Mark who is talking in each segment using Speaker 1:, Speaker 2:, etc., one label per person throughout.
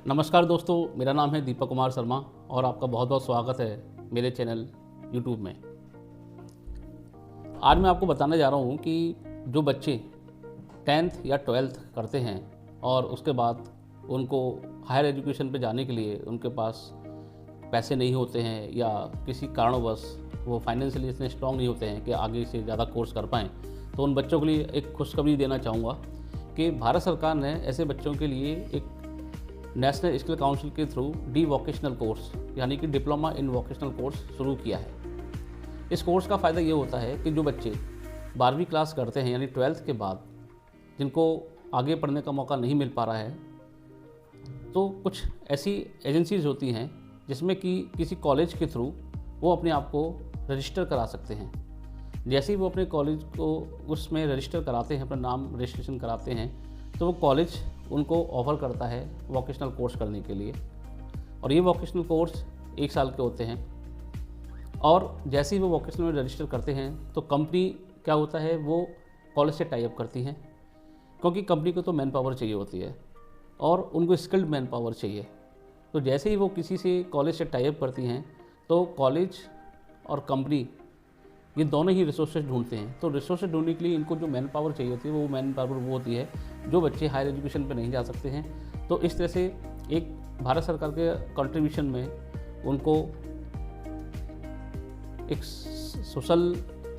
Speaker 1: नमस्कार दोस्तों, मेरा नाम है दीपक कुमार शर्मा और आपका बहुत बहुत स्वागत है मेरे चैनल यूट्यूब में। आज मैं आपको बताने जा रहा हूँ कि जो बच्चे 10th या 12th करते हैं और उसके बाद उनको हायर एजुकेशन पे जाने के लिए उनके पास पैसे नहीं होते हैं या किसी कारणवश वो फाइनेंशियली इतने स्ट्रांग नहीं होते हैं कि आगे से ज़्यादा कोर्स कर पाएँ, तो उन बच्चों के लिए एक खुशखबरी देना चाहूँगा कि भारत सरकार ने ऐसे बच्चों के लिए एक नेशनल स्किल काउंसिल के थ्रू डी वोकेशनल कोर्स यानी कि डिप्लोमा इन वोकेशनल कोर्स शुरू किया है। इस कोर्स का फ़ायदा ये होता है कि जो बच्चे 12वीं क्लास करते हैं यानी 12th के बाद जिनको आगे पढ़ने का मौका नहीं मिल पा रहा है, तो कुछ ऐसी एजेंसीज़ होती हैं जिसमें कि किसी कॉलेज के थ्रू वो अपने आप को रजिस्टर करा सकते हैं। जैसे ही वो अपने कॉलेज को उसमें रजिस्टर कराते हैं, अपना नाम रजिस्ट्रेशन कराते हैं, तो वो कॉलेज उनको ऑफ़र करता है वोकेशनल कोर्स करने के लिए। और ये वोकेशनल कोर्स 1 साल के होते हैं। और जैसे ही वो वोकेशनल में रजिस्टर करते हैं तो कंपनी क्या होता है, वो कॉलेज से टाई अप करती हैं, क्योंकि कंपनी को तो मैन पावर चाहिए होती है और उनको स्किल्ड मैन पावर चाहिए। तो जैसे ही वो किसी से कॉलेज से टाई अप करती हैं तो कॉलेज और कंपनी ये दोनों ही रिसोर्सेज ढूंढते हैं। तो रिसोर्सेज ढूंढने के लिए इनको जो मैन पावर चाहिए होती है वो मैन पावर वो होती है जो बच्चे हायर एजुकेशन पे नहीं जा सकते हैं। तो इस तरह से एक भारत सरकार के कंट्रीब्यूशन में उनको एक सोशल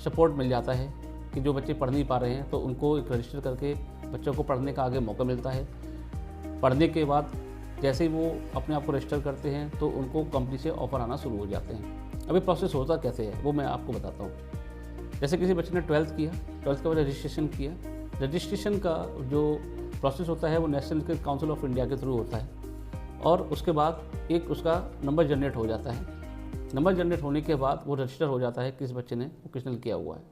Speaker 1: सपोर्ट मिल जाता है कि जो बच्चे पढ़ नहीं पा रहे हैं तो उनको एक रजिस्टर करके बच्चों को पढ़ने का आगे मौका मिलता है। पढ़ने के बाद जैसे ही वो अपने आप को रजिस्टर करते हैं तो उनको कंपनी से ऑफ़र आना शुरू हो जाते हैं। अभी प्रोसेस होता कैसे है वो मैं आपको बताता हूँ। जैसे किसी बच्चे ने 12th किया, 12th के बाद रजिस्ट्रेशन किया। रजिस्ट्रेशन का जो प्रोसेस होता है वो national skill council of India के थ्रू होता है और उसके बाद एक उसका नंबर जनरेट हो जाता है। नंबर जनरेट होने के बाद वो रजिस्टर हो जाता है किस बच्चे ने वोकेशनल किया हुआ है।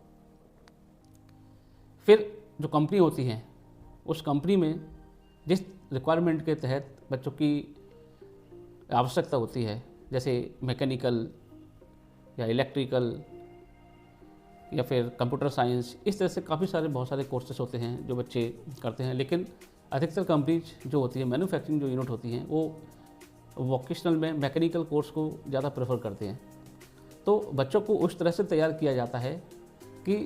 Speaker 1: फिर जो कंपनी होती है उस कंपनी में जिस रिक्वायरमेंट के तहत बच्चों की आवश्यकता होती है, जैसे मैकेनिकल या इलेक्ट्रिकल या फिर कंप्यूटर साइंस, इस तरह से काफ़ी सारे बहुत सारे कोर्सेज होते हैं जो बच्चे करते हैं। लेकिन अधिकतर कंपनीज जो होती है, मैन्युफैक्चरिंग जो यूनिट होती हैं, वो वोकेशनल में मैकेनिकल कोर्स को ज़्यादा प्रेफर करते हैं। तो बच्चों को उस तरह से तैयार किया जाता है कि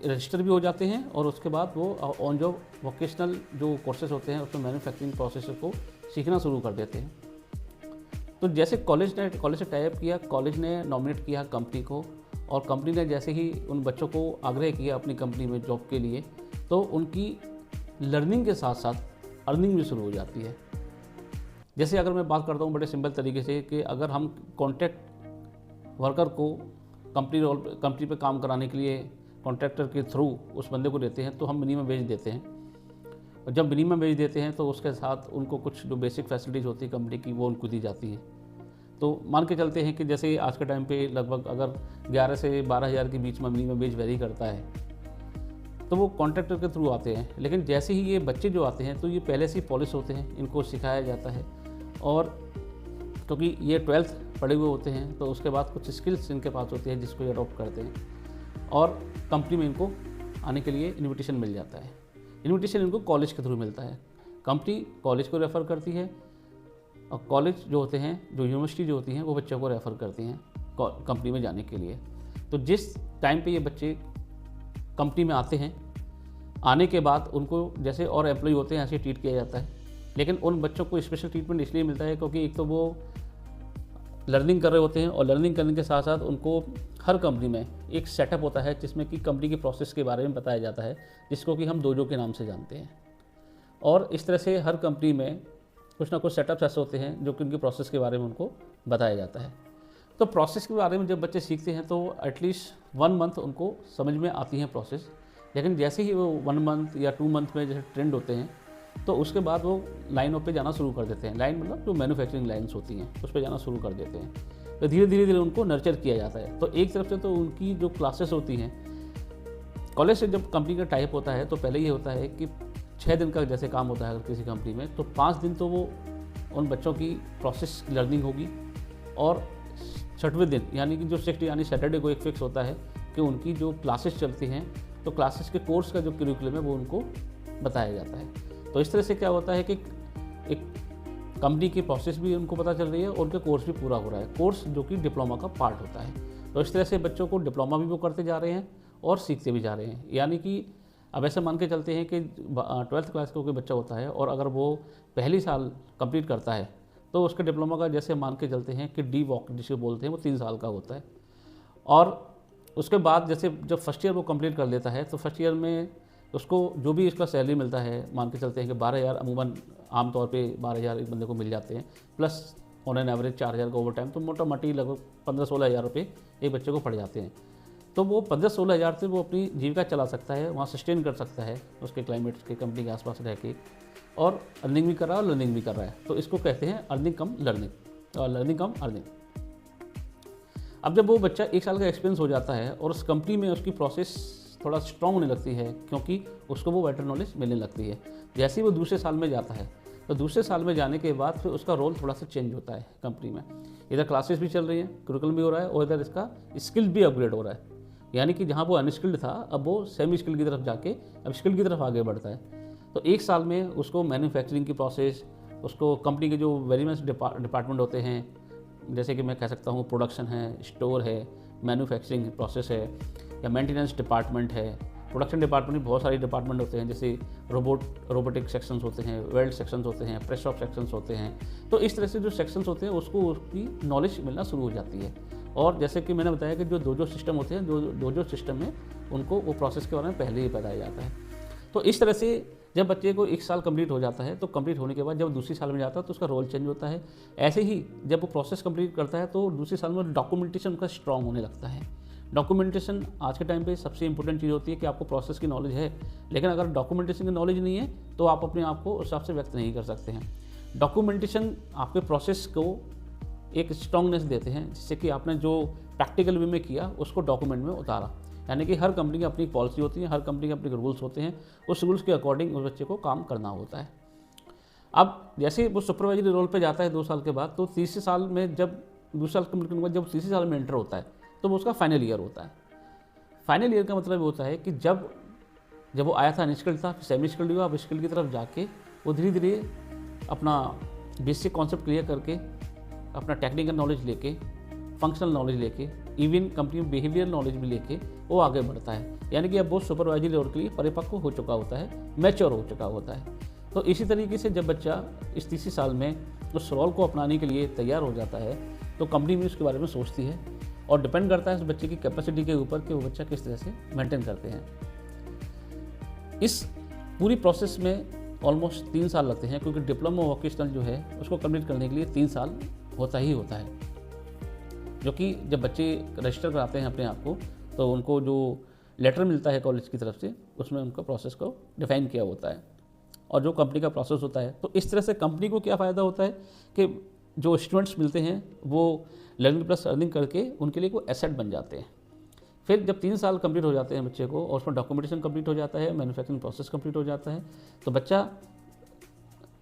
Speaker 1: रजिस्टर भी हो जाते हैं और उसके बाद वो ऑन जॉब वोकेशनल जो कोर्सेज होते हैं उसमें मैन्युफैक्चरिंग प्रोसेस को सीखना शुरू कर देते हैं। तो जैसे कॉलेज से टाई अप किया, कॉलेज ने नॉमिनेट किया कंपनी को और कंपनी ने जैसे ही उन बच्चों को आग्रह किया अपनी कंपनी में जॉब के लिए, तो उनकी लर्निंग के साथ साथ अर्निंग भी शुरू हो जाती है। जैसे अगर मैं बात करता हूँ बड़े सिंपल तरीके से कि अगर हम कॉन्ट्रैक्ट वर्कर को कंपनी पे काम कराने के लिए कॉन्ट्रैक्टर के थ्रू उस बंदे को देते हैं तो हम मिनिमम वेज देते हैं। और जब मिनिमम वेज देते हैं तो उसके साथ उनको कुछ जो बेसिक फैसिलिटीज़ होती है कंपनी की वो उनको दी जाती हैं। तो मान के चलते हैं कि जैसे आज के टाइम पे लगभग अगर 11 से 12 हज़ार के बीच में मिनिमम वेज वेरी करता है, तो वो कॉन्ट्रैक्टर के थ्रू आते हैं। लेकिन जैसे ही ये बच्चे जो आते हैं तो ये पहले से ही पॉलिश होते हैं, इनको सिखाया जाता है और क्योंकि ये 12th पढ़े हुए होते हैं तो उसके बाद कुछ स्किल्स इनके पास होती है जिसको ये अडॉप्ट करते हैं और कंपनी में इनको आने के लिए इन्विटेशन मिल जाता है। इन्विटेशन इनको कॉलेज के थ्रू मिलता है, कंपनी कॉलेज को रेफ़र करती है और कॉलेज जो होते हैं, जो यूनिवर्सिटी जो होती हैं, वो बच्चों को रेफ़र करती हैं कंपनी में जाने के लिए। तो जिस टाइम पे ये बच्चे कंपनी में आते हैं, आने के बाद उनको जैसे और एम्प्लॉय होते हैं ऐसे ट्रीट किया जाता है। लेकिन उन बच्चों को स्पेशल ट्रीटमेंट इसलिए मिलता है क्योंकि एक तो वो लर्निंग कर रहे होते हैं और लर्निंग करने के साथ साथ उनको हर कंपनी में एक सेटअप होता है जिसमें कि कंपनी के प्रोसेस के बारे में बताया जाता है, जिसको कि हम डोजो के नाम से जानते हैं। और इस तरह से हर कंपनी में कुछ ना कुछ सेटअप्स ऐसे होते हैं जो कि उनके प्रोसेस के बारे में उनको बताया जाता है। तो प्रोसेस के बारे में जब बच्चे सीखते हैं तो एटलीस्ट 1 मंथ उनको समझ में आती हैं प्रोसेस। लेकिन जैसे ही वो 1 मंथ या 2 मंथ में जैसे ट्रेंड होते हैं तो उसके बाद वो लाइनों पे जाना शुरू कर देते हैं। लाइन मतलब जो मैन्युफैक्चरिंग लाइन्स होती हैं उस पर जाना शुरू कर देते हैं। तो धीरे धीरे उनको नर्चर किया जाता है। तो एक तरफ से तो उनकी जो क्लासेस होती हैं, कॉलेज से जब कंपनी का टाइप होता है तो पहले ये होता है कि 6 दिन का जैसे काम होता है अगर किसी कंपनी में, तो 5 दिन तो वो उन बच्चों की प्रोसेस लर्निंग होगी और 6वें दिन यानी कि जो 6 यानी सैटरडे को एक फिक्स होता है कि उनकी जो क्लासेस चलती हैं तो क्लासेस के कोर्स का जो करिकुलम है वो उनको बताया जाता है। तो इस तरह से क्या होता है कि एक कंपनी की प्रोसेस भी उनको पता चल रही है और उनका कोर्स भी पूरा हो रहा है, कोर्स जो कि डिप्लोमा का पार्ट होता है। तो इस तरह से बच्चों को डिप्लोमा भी वो करते जा रहे हैं और सीखते भी जा रहे हैं। यानी कि अब ऐसे मान के चलते हैं कि 12th क्लास का कोई बच्चा होता है और अगर वो पहली साल कंप्लीट करता है तो उसके डिप्लोमा का जैसे मान के चलते हैं कि डी वॉक जिसे बोलते हैं वो 3 साल का होता है। और उसके बाद जैसे जब फर्स्ट ईयर वो कंप्लीट कर लेता है तो फर्स्ट ईयर में उसको जो भी इसका सैलरी मिलता है, मान के चलते हैं कि 12,000 अमूमन आमतौर पे 12,000 एक बंदे को मिल जाते हैं, प्लस ऑन एन एवरेज 4,000 का ओवर टाइम, तो मोटा मोटी लगभग 15-16 हज़ार रुपये एक बच्चे को पड़ जाते हैं। तो वो 15-16 हज़ार से वो अपनी जीविका चला सकता है, वहाँ सस्टेन कर सकता है उसके क्लाइमेट के कंपनी के आसपास रह के, और अर्निंग भी कर रहा है और लर्निंग भी कर रहा है। तो इसको कहते हैं अर्निंग कम लर्निंग और लर्निंग कम अर्निंग। अब जब वो बच्चा 1 साल का एक्सपीरियंस हो जाता है और उस कंपनी में उसकी प्रोसेस थोड़ा स्ट्रॉन्ग होने लगती है क्योंकि उसको वो बेटर नॉलेज मिलने लगती है। जैसे ही वो दूसरे साल में जाता है तो दूसरे साल में जाने के बाद फिर उसका रोल थोड़ा सा चेंज होता है कंपनी में। इधर क्लासेस भी चल रही हैं, करिकुलम भी हो रहा है और इधर इसका स्किल भी अपग्रेड हो रहा है। यानी कि जहाँ वो अनस्किल्ड था अब वो सेमी स्किल की तरफ जाके अब स्किल की तरफ आगे बढ़ता है। तो 1 साल में उसको मैन्युफैक्चरिंग की प्रोसेस, उसको कंपनी के जो वेरियस डिपार्टमेंट होते हैं, जैसे कि मैं कह सकता हूँ प्रोडक्शन है, स्टोर है, मैन्युफैक्चरिंग प्रोसेस है, या मेंटेनेंस डिपार्टमेंट है। प्रोडक्शन डिपार्टमेंट में बहुत सारे डिपार्टमेंट होते हैं, जैसे रोबोटिक सेक्शंस होते हैं, वेल्ड सेक्शंस होते हैं, प्रेस शॉप सेक्शंस होते हैं। तो इस तरह से जो सेक्शंस होते हैं उसको उसकी नॉलेज मिलना शुरू हो जाती है। और जैसे कि मैंने बताया कि जो दो सिस्टम होते हैं, दो सिस्टम में उनको वो प्रोसेस के बारे में पहले ही बताया जाता है। तो इस तरह से जब बच्चे को 1 साल कंप्लीट हो जाता है तो कंप्लीट होने के बाद जब दूसरी साल में जाता है तो उसका रोल चेंज होता है। ऐसे ही जब वो प्रोसेस कंप्लीट करता है तो दूसरे साल में डॉक्यूमेंटेशन का स्ट्रॉन्ग होने लगता है। डॉक्यूमेंटेशन आज के टाइम पे सबसे इंपॉर्टेंट चीज़ होती है कि आपको प्रोसेस की नॉलेज है, लेकिन अगर डॉक्यूमेंटेशन की नॉलेज नहीं है तो आप अपने आप को उस हिसाब से व्यक्त नहीं कर सकते हैं। डॉक्यूमेंटेशन आपके प्रोसेस को एक स्ट्रॉन्गनेस देते हैं, जिससे कि आपने जो प्रैक्टिकल वे में किया उसको डॉक्यूमेंट में उतारा। यानी कि हर कंपनी की अपनी पॉलिसी होती है, हर कंपनी के अपने रूल्स होते हैं, उस रूल्स के अकॉर्डिंग उस बच्चे को काम करना होता है। अब जैसे वो सुपरवाइजरी रोल पे जाता है 2 साल के बाद, तो तीसरे साल में जब दूसरे साल कंप्लीट करने के बाद जब तीसरे साल में एंटर होता है तो वो उसका फाइनल ईयर होता है। फाइनल ईयर का मतलब होता है कि जब वो आया था अनस्किल्ड था, सेमी स्किल्ड हुआ, अब स्किल्ड की तरफ जाके वो धीरे धीरे अपना बेसिक कॉन्सेप्ट क्लियर करके, अपना टेक्निकल नॉलेज लेके, फंक्शनल नॉलेज लेके, इवन कंपनी में बिहेवियर नॉलेज भी लेके वो आगे बढ़ता है। यानी कि अब वो सुपरवाइजरी रोल के लिए परिपक्व हो चुका होता है, मैच्योर हो चुका होता है। तो इसी तरीके से जब बच्चा इस तीसरे साल में उस रोल को अपनाने के लिए तैयार हो जाता है तो कंपनी भी उसके बारे में सोचती है, और डिपेंड करता है उस बच्चे की कैपेसिटी के ऊपर कि वो बच्चा किस तरह से मेंटेन करते हैं। इस पूरी प्रोसेस में ऑलमोस्ट 3 साल लगते हैं, क्योंकि डिप्लोमा वोकेशनल जो है उसको कंप्लीट करने के लिए 3 साल होता ही होता है। जो कि जब बच्चे रजिस्टर कराते हैं अपने आप को तो उनको जो लेटर मिलता है कॉलेज की तरफ से उसमें उनका प्रोसेस को डिफाइन किया होता है, और जो कंपनी का प्रोसेस होता है। तो इस तरह से कंपनी को क्या फ़ायदा होता है कि जो स्टूडेंट्स मिलते हैं वो लर्निंग प्लस अर्निंग करके उनके लिए कोई एसेट बन जाते हैं। फिर जब 3 साल कंप्लीट हो जाते हैं बच्चे को और उसमें डॉक्यूमेंटेशन कंप्लीट हो जाता है, मैन्युफैक्चरिंग प्रोसेस कंप्लीट हो जाता है, तो बच्चा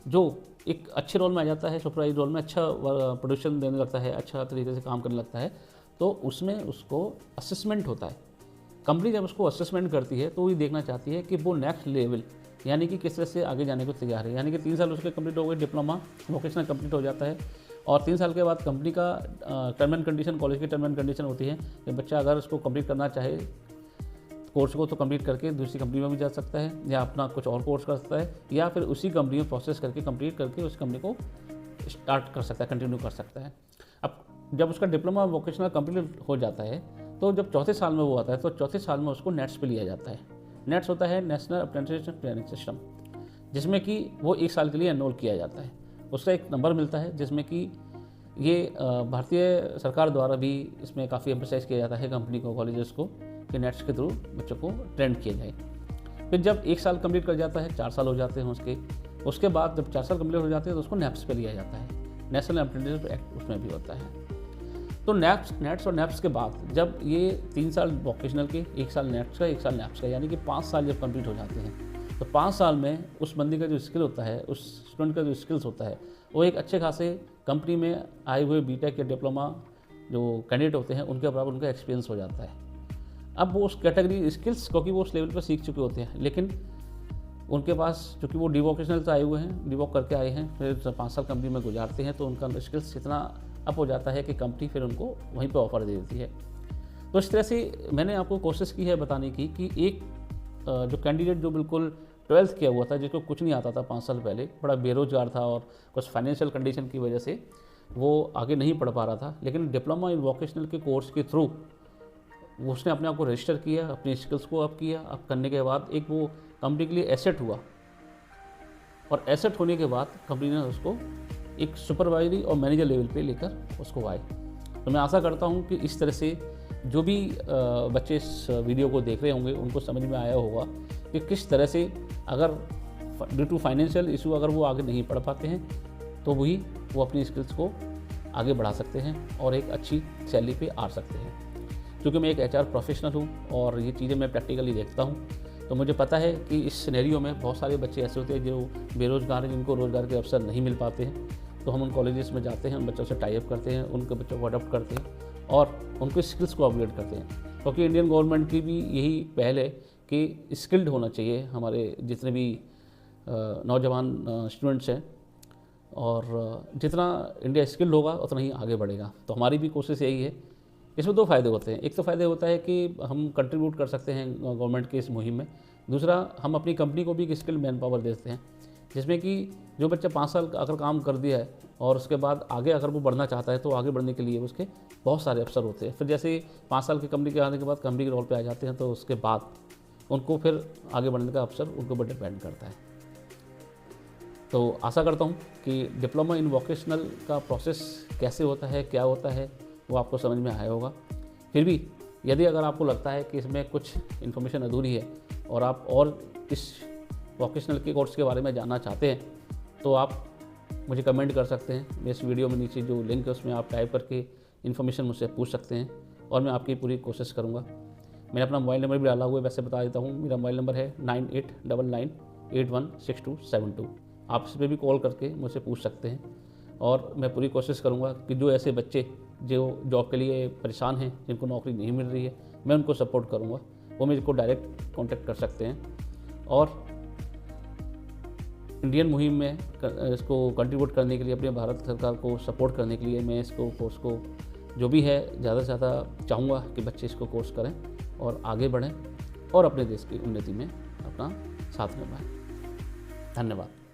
Speaker 1: जो एक अच्छे रोल में आ जाता है, सुपरवाइजर रोल में अच्छा प्रोडक्शन देने लगता है, अच्छा तरीके से काम करने लगता है, तो उसमें उसको असेसमेंट होता है। कंपनी जब उसको असेसमेंट करती है तो वो देखना चाहती है कि वो नेक्स्ट लेवल यानी कि किस तरह से आगे जाने को तैयार है। यानी कि 3 साल उसके कंप्लीट हो गए, डिप्लोमा वोकेशनल कंप्लीट हो जाता है, और 3 साल के बाद कंपनी का टर्म एंड कंडीशन, कॉलेज की टर्म एंड कंडीशन होती है कि बच्चा अगर उसको कंप्लीट करना चाहे कोर्स को तो कंप्लीट करके दूसरी कंपनी में भी जा सकता है, या अपना कुछ और कोर्स कर सकता है, या फिर उसी कंपनी में प्रोसेस करके कंप्लीट करके उस कंपनी को स्टार्ट कर सकता है, कंटिन्यू कर सकता है। अब जब उसका डिप्लोमा वोकेशनल कंप्लीट हो जाता है तो जब चौथे साल में वो आता है तो चौथे साल में उसको नेट्स पे लिया जाता है। नेट्स होता है नेशनल अप्रेंटिसशिप ट्रेनिंग सिस्टम, जिसमें कि वो 1 साल के लिए एनरोल किया जाता है। उसका एक नंबर मिलता है जिसमें कि ये भारतीय सरकार द्वारा भी इसमें काफ़ी एम्फसाइज किया जाता है कंपनी को, कॉलेजेस को, कि नेट्स के थ्रू बच्चों को ट्रेन किया जाए। फिर जब 1 साल कंप्लीट कर जाता है, 4 साल हो जाते हैं उसके बाद जब 4 साल कंप्लीट हो जाते हैं तो उसको नेप्स पे लिया जाता है, नेशनल अप्रेंटिसशिप एक्ट उसमें भी होता है। तो नेट्स और नेप्स के बाद जब ये 3 साल वोकेशनल के, 1 साल नेट्स का, 1 साल नेप्स का, यानी कि 5 साल जब कंप्लीट हो जाते हैं तो 5 साल में उस बंदी का जो स्किल होता है, उस स्टूडेंट का जो स्किल्स होता है, वो एक अच्छे खासे कंपनी में आए हुए बीटेक या डिप्लोमा जो कैंडिडेट होते हैं उनके बराबर उनका एक्सपीरियंस हो जाता है। अब वो उस कैटेगरी स्किल्स, क्योंकि वो उस लेवल पर सीख चुके होते हैं, लेकिन उनके पास, चूँकि वो डिवोकेशनल से आए हुए हैं, डिवोक करके आए हैं, फिर 5 साल कंपनी में गुजारते हैं, तो उनका स्किल्स इतना अप हो जाता है कि कंपनी फिर उनको वहीं पे ऑफ़र दे देती है। तो इस तरह से मैंने आपको कोशिश की है बताने की कि एक जो कैंडिडेट जो बिल्कुल 12th किया हुआ था, जिसको कुछ नहीं आता था 5 साल पहले, बड़ा बेरोजगार था और कुछ फाइनेंशियल कंडीशन की वजह से वो आगे नहीं पढ़ पा रहा था, लेकिन डिप्लोमा इन वोकेशनल के कोर्स के थ्रू उसने अपने आप को रजिस्टर किया, अपनी स्किल्स को अप किया। अप करने के बाद एक वो कंपनी के लिए एसेट हुआ, और एसेट होने के बाद कंपनी ने उसको एक सुपरवाइजरी और मैनेजर लेवल पे लेकर उसको आए। तो मैं आशा करता हूँ कि इस तरह से जो भी बच्चे इस वीडियो को देख रहे होंगे उनको समझ में आया होगा कि किस तरह से अगर ड्यू टू फाइनेंशियल इशू अगर वो आगे नहीं पढ़ पाते हैं तो वो अपनी स्किल्स को आगे बढ़ा सकते हैं और एक अच्छी सैलरी पे आ सकते हैं। क्योंकि मैं एक HR प्रोफेशनल हूँ और ये चीज़ें मैं प्रैक्टिकली देखता हूँ, तो मुझे पता है कि इस सिनेरियो में बहुत सारे बच्चे ऐसे होते हैं जो बेरोज़गार हैं, जिनको रोज़गार के अवसर नहीं मिल पाते हैं। तो हम उन कॉलेजेस में जाते हैं, उन बच्चों से टाई अप करते हैं, उनके बच्चों को अडॉप्ट करते हैं और उनके स्किल्स को अपग्रेड करते हैं। क्योंकि इंडियन गवर्नमेंट की भी यही पहल है कि स्किल्ड होना चाहिए हमारे जितने भी नौजवान स्टूडेंट्स हैं, और जितना इंडिया स्किल्ड होगा उतना ही आगे बढ़ेगा। तो हमारी भी कोशिश यही है। इसमें 2 फ़ायदे होते हैं। एक तो फ़ायदा होता है कि हम कंट्रीब्यूट कर सकते हैं गवर्नमेंट की इस मुहिम में। दूसरा, हम अपनी कंपनी को भी एक स्किल्ड मैन पावर देते हैं, जिसमें कि जो बच्चा 5 साल अगर काम कर दिया है और उसके बाद आगे अगर वो बढ़ना चाहता है तो आगे बढ़ने के लिए उसके बहुत सारे अवसर होते हैं। फिर जैसे 5 साल की कंपनी के आने के बाद कंपनी के रोल पे आ जाते हैं, तो उसके बाद उनको फिर आगे बढ़ने का अवसर उनके ऊपर डिपेंड करता है। तो आशा करता हूँ कि डिप्लोमा इन वोकेशनल का प्रोसेस कैसे होता है, क्या होता है, वो आपको समझ में आया होगा। फिर भी यदि अगर आपको लगता है कि इसमें कुछ इन्फॉर्मेशन अधूरी है और आप और इस वोकेशनल के कोर्स के बारे में जानना चाहते हैं, तो आप मुझे कमेंट कर सकते हैं। इस वीडियो में नीचे जो लिंक है उसमें आप टाइप करके इन्फॉर्मेशन मुझसे पूछ सकते हैं और मैं आपकी पूरी कोशिश करूँगा। मैंने अपना मोबाइल नंबर भी डाला हुआ है, वैसे बता देता हूँ। मेरा मोबाइल नंबर है 9899816272। आप इस पर भी कॉल करके मुझसे पूछ सकते हैं और मैं पूरी कोशिश करूँगा कि जो ऐसे बच्चे जो जॉब के लिए परेशान हैं, जिनको नौकरी नहीं मिल रही है, मैं उनको सपोर्ट करूँगा। वो मेरे को डायरेक्ट कांटेक्ट कर सकते हैं और इंडियन मुहिम में इसको कंट्रीब्यूट करने के लिए, अपने भारत सरकार को सपोर्ट करने के लिए मैं इसको कोर्स को जो भी है ज़्यादा से ज़्यादा चाहूँगा कि बच्चे इसको कोर्स करें और आगे बढ़ें और अपने देश की उन्नति में अपना साथ निभाएं। धन्यवाद।